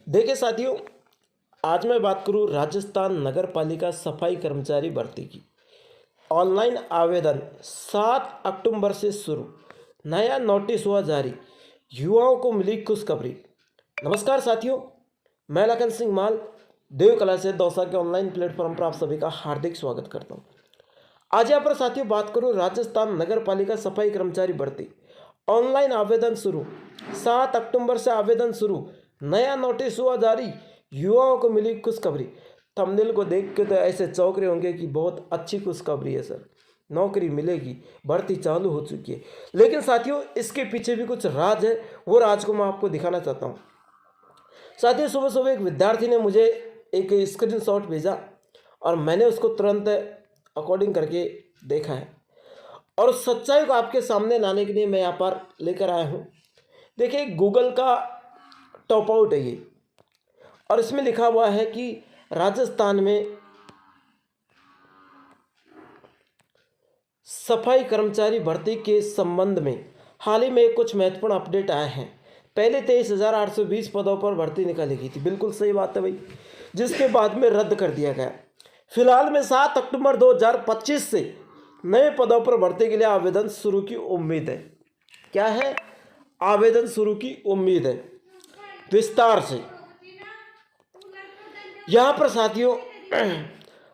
देखिए साथियों, आज मैं बात करूं राजस्थान नगर पालिका सफाई कर्मचारी भर्ती की। ऑनलाइन आवेदन 7 अक्टूबर से शुरू, नया नोटिस हुआ जारी, युवाओं को मिली खुशखबरी। नमस्कार साथियों, मैं लखन सिंह माल देव कला से दौसा के ऑनलाइन प्लेटफॉर्म पर आप सभी का हार्दिक स्वागत करता हूं। आज यहाँ पर साथियों बात करूं राजस्थान नगर पालिका सफाई कर्मचारी भर्ती। ऑनलाइन आवेदन शुरू, 7 अक्टूबर से आवेदन शुरू, नया नोटिस हुआ जारी, युवाओं को मिली खुशखबरी। थंबनेल को देख के तो ऐसे चौंक रहे होंगे कि बहुत अच्छी खुशखबरी है सर, नौकरी मिलेगी, भर्ती चालू हो चुकी है। लेकिन साथियों इसके पीछे भी कुछ राज है, वो राज को मैं आपको दिखाना चाहता हूँ। साथियों सुबह सुबह एक विद्यार्थी ने मुझे एक स्क्रीनशॉट भेजा और मैंने उसको तुरंत अकॉर्डिंग करके देखा है और उस सच्चाई को आपके सामने लाने के लिए मैं यहाँ पर लेकर आया हूँ। देखिए गूगल का टॉप आउट है ये, और इसमें लिखा हुआ है कि राजस्थान में सफाई कर्मचारी भर्ती के संबंध में हाल ही में कुछ महत्वपूर्ण अपडेट आए हैं। पहले 23,820 पदों पर भर्ती निकाली गई थी, बिल्कुल सही बात है भाई, जिसके बाद में रद्द कर दिया गया। फिलहाल में 7 अक्टूबर 2025 से नए पदों पर भर्ती के लिए आवेदन शुरू की उम्मीद है। क्या है? आवेदन शुरू की उम्मीद है। विस्तार से यहाँ पर साथियों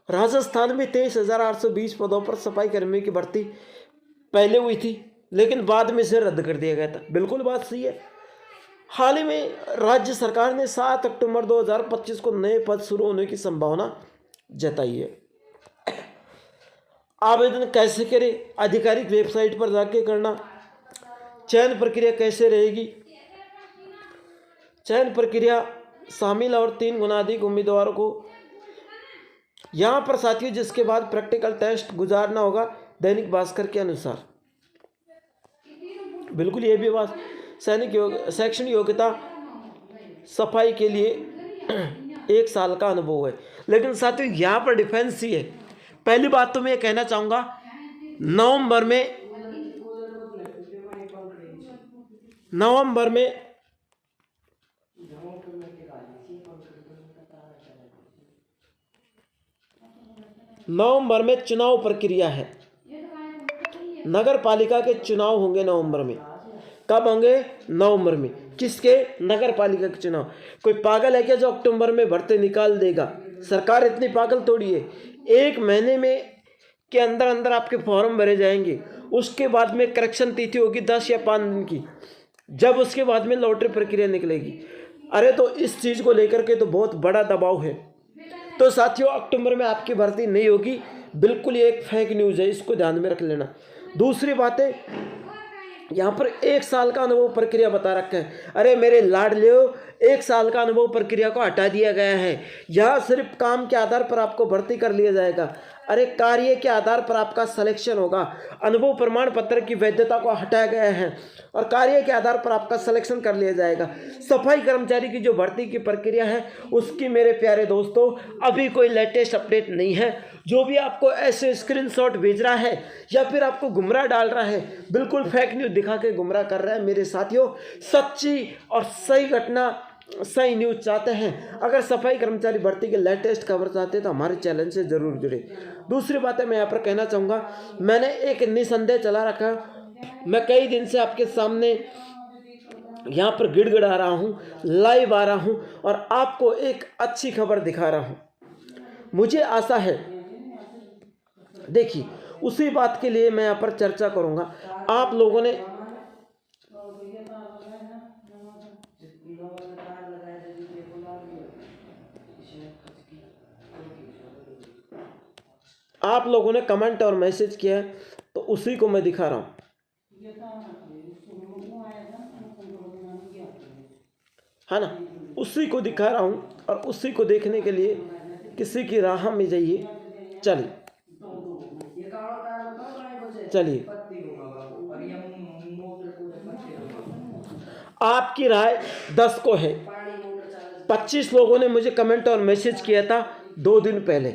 राजस्थान में 23,820 पदों पर सफाई कर्मियों की भर्ती पहले हुई थी, लेकिन बाद में इसे रद्द कर दिया गया था। बिल्कुल बात सही है। हाल ही में राज्य सरकार ने 7 अक्टूबर 2025 को नए पद शुरू होने की संभावना जताई है। आवेदन कैसे करें? आधिकारिक वेबसाइट पर जाके करना। चयन प्रक्रिया कैसे रहेगी? चयन प्रक्रिया शामिल और 3 गुना अधिक उम्मीदवारों को यहाँ पर साथियों जिसके बाद प्रैक्टिकल टेस्ट गुजारना होगा दैनिक भास्कर के अनुसार। बिल्कुल ये भी बात, शैक्षणिक योग्यता सफाई के लिए 1 साल का अनुभव है। लेकिन साथियों यहाँ पर डिफेंस ही है। पहली बात तो मैं ये कहना चाहूँगा, नवंबर में चुनाव प्रक्रिया है। नगर पालिका के चुनाव होंगे नवंबर में। कब होंगे? नवंबर में। किसके? नगर पालिका के चुनाव। कोई पागल है क्या जो अक्टूबर में भर्ती निकाल देगा? सरकार इतनी पागल थोड़ी है। 1 महीने में के अंदर अंदर आपके फॉर्म भरे जाएंगे, उसके बाद में करेक्शन तिथि होगी 10 या 5 दिन की, जब उसके बाद में लॉटरी प्रक्रिया निकलेगी। अरे तो इस चीज़ को लेकर के तो बहुत बड़ा दबाव है। तो साथियों अक्टूबर में आपकी भर्ती नहीं होगी, बिल्कुल ये एक फेक न्यूज़ है, इसको ध्यान में रख लेना। दूसरी बात है, यहाँ पर 1 साल का अनुभव प्रक्रिया बता रखा है। अरे मेरे लाडलियो, 1 साल का अनुभव प्रक्रिया को हटा दिया गया है। यहाँ सिर्फ काम के आधार पर आपको भर्ती कर लिया जाएगा। अरे कार्य के आधार पर आपका सिलेक्शन होगा। अनुभव प्रमाण पत्र की वैधता को हटाया गया है और कार्य के आधार पर आपका सिलेक्शन कर लिया जाएगा। सफाई कर्मचारी की जो भर्ती की प्रक्रिया है उसकी मेरे प्यारे दोस्तों अभी कोई लेटेस्ट अपडेट नहीं है। जो भी आपको ऐसे स्क्रीनशॉट भेज रहा है या फिर आपको गुमराह डाल रहा है, बिल्कुल फेक न्यूज़ दिखा के गुमराह कर रहा है। मेरे साथियों सच्ची और सही घटना, सही न्यूज़ चाहते हैं, अगर सफाई कर्मचारी भर्ती के लेटेस्ट खबर चाहते हैं तो हमारे चैनल से ज़रूर जुड़े। दूसरी बात है मैं यहाँ पर कहना चाहूँगा, मैंने एक निसंदेह चला रखा है। मैं कई दिन से आपके सामने यहाँ पर गिड़गिड़ा रहा हूँ, लाइव आ रहा हूँ और आपको एक अच्छी खबर दिखा रहा हूँ। मुझे आशा है, देखिए उसी बात के लिए मैं यहाँ पर चर्चा करूँगा। आप लोगों ने कमेंट और मैसेज किया है तो उसी को मैं दिखा रहा हूँ, है ना, उसी को दिखा रहा हूँ। और उसी को देखने के लिए किसी की राह में जाइए। चलिए आपकी राय 10 को है। 25 लोगों ने मुझे कमेंट और मैसेज किया था 2 दिन पहले।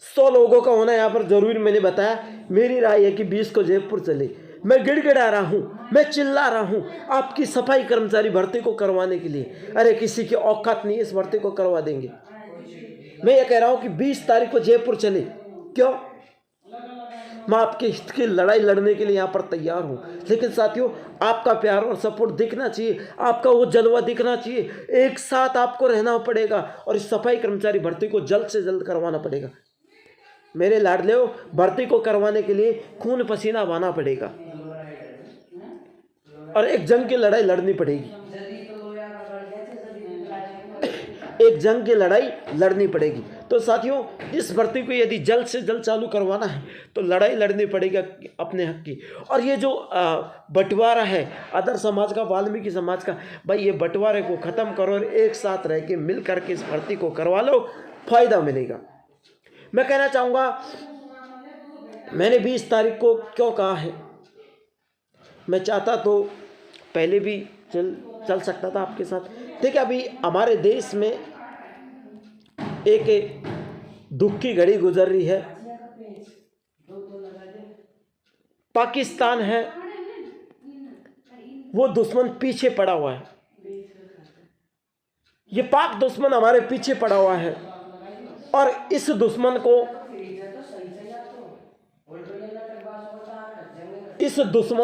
100 लोगों का होना यहाँ पर जरूरी मैंने बताया। मेरी राय है कि 20 को जयपुर चले। मैं गिड़गिड़ा रहा हूँ, मैं चिल्ला रहा हूँ आपकी सफाई कर्मचारी भर्ती को करवाने के लिए। अरे किसी की औकात नहीं, इस भर्ती को करवा देंगे। मैं ये कह रहा हूँ कि 20 तारीख को जयपुर चले। क्यों? मैं आपके हित की लड़ाई लड़ने के लिए यहाँ पर तैयार हूँ, लेकिन साथियों आपका प्यार और सपोर्ट दिखना चाहिए, आपका वो जलवा दिखना चाहिए। एक साथ आपको रहना पड़ेगा और इस सफाई कर्मचारी भर्ती को जल्द से जल्द करवाना पड़ेगा। मेरे लाडले, भर्ती को करवाने के लिए खून पसीना बहाना पड़ेगा और एक जंग की लड़ाई लड़नी पड़ेगी। एक जंग की लड़ाई लड़नी पड़ेगी। तो साथियों इस भर्ती को यदि जल्द से जल्द चालू करवाना है तो लड़ाई लड़नी पड़ेगी अपने हक की। और ये जो बंटवारा है अदर समाज का, वाल्मीकि समाज का, भाई ये बंटवारे को ख़त्म करो और एक साथ रह के मिल करके इस भर्ती को करवा लो, फायदा मिलेगा। मैं कहना चाहूँगा, मैंने 20 तारीख को क्यों कहा है, मैं चाहता तो पहले भी चल सकता था आपके साथ। देखिए अभी हमारे देश में एक दुख की घड़ी गुजर रही है। पाकिस्तान है वो दुश्मन पीछे पड़ा हुआ है, ये पाक दुश्मन हमारे पीछे पड़ा हुआ है और इस दुश्मन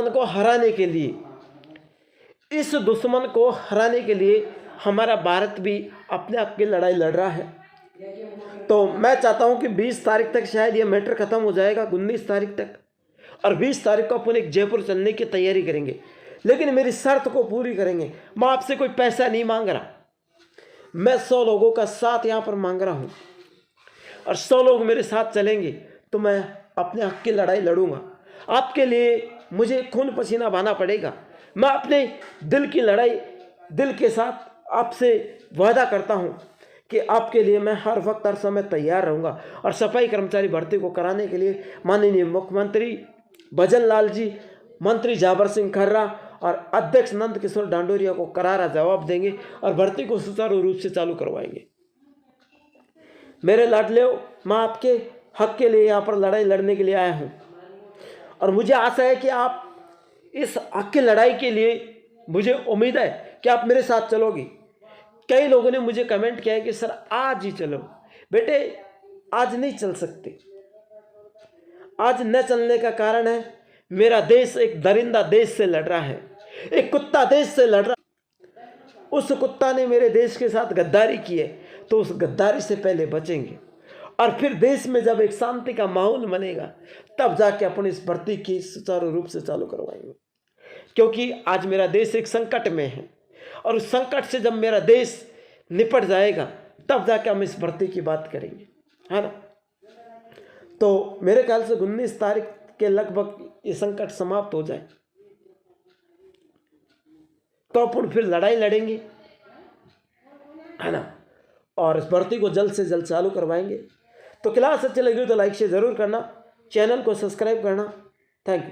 को हराने के लिए हमारा भारत भी अपने आप की लड़ाई लड़ रहा है। तो मैं चाहता हूं कि 20 तारीख तक शायद ये मैटर खत्म हो जाएगा, 19 तारीख तक, और 20 तारीख को अपन एक जयपुर चलने की तैयारी करेंगे, लेकिन मेरी शर्त को पूरी करेंगे। मैं आपसे कोई पैसा नहीं मांग रहा, मैं 100 लोगों का साथ यहाँ पर मांग रहा हूँ और 100 लोग मेरे साथ चलेंगे तो मैं अपने हक की लड़ाई लड़ूंगा। आपके लिए मुझे खून पसीना बहाना पड़ेगा। मैं अपने दिल की लड़ाई दिल के साथ आपसे वादा करता हूं कि आपके लिए मैं हर वक्त हर समय तैयार रहूंगा। और सफाई कर्मचारी भर्ती को कराने के लिए माननीय मुख्यमंत्री भजन लाल जी, मंत्री जाबर सिंह खर्रा और अध्यक्ष नंद किशोर डांडोरिया को करारा जवाब देंगे और भर्ती को सुचारू रूप से चालू करवाएंगे। मेरे लाडले, मैं आपके हक के लिए यहाँ पर लड़ाई लड़ने के लिए आया हूँ और मुझे आशा है कि आप इस हक की लड़ाई के लिए, मुझे उम्मीद है कि आप मेरे साथ चलोगे। कई लोगों ने मुझे कमेंट किया है कि सर आज ही चलो। बेटे आज नहीं चल सकते। आज न चलने का कारण है मेरा देश एक दरिंदा देश से लड़ रहा है, एक कुत्ता देश से लड़ रहा। उस कुत्ता ने मेरे देश के साथ गद्दारी की है, तो उस गद्दारी से पहले बचेंगे और फिर देश में जब एक शांति का माहौल बनेगा तब जाके अपन इस भर्ती की सुचारू रूप से चालू करवाएंगे। क्योंकि आज मेरा देश एक संकट में है और उस संकट से जब मेरा देश निपट जाएगा तब जाके हम इस भर्ती की बात करेंगे, है ना। तो मेरे ख्याल से 19 तारीख के लगभग ये संकट समाप्त हो जाए तो अपन फिर लड़ाई लड़ेंगे, है ना, और इस भर्ती को जल्द से जल्द चालू करवाएंगे। तो क्लास अच्छी लगी तो लाइक शेयर जरूर करना, चैनल को सब्सक्राइब करना। Thank you.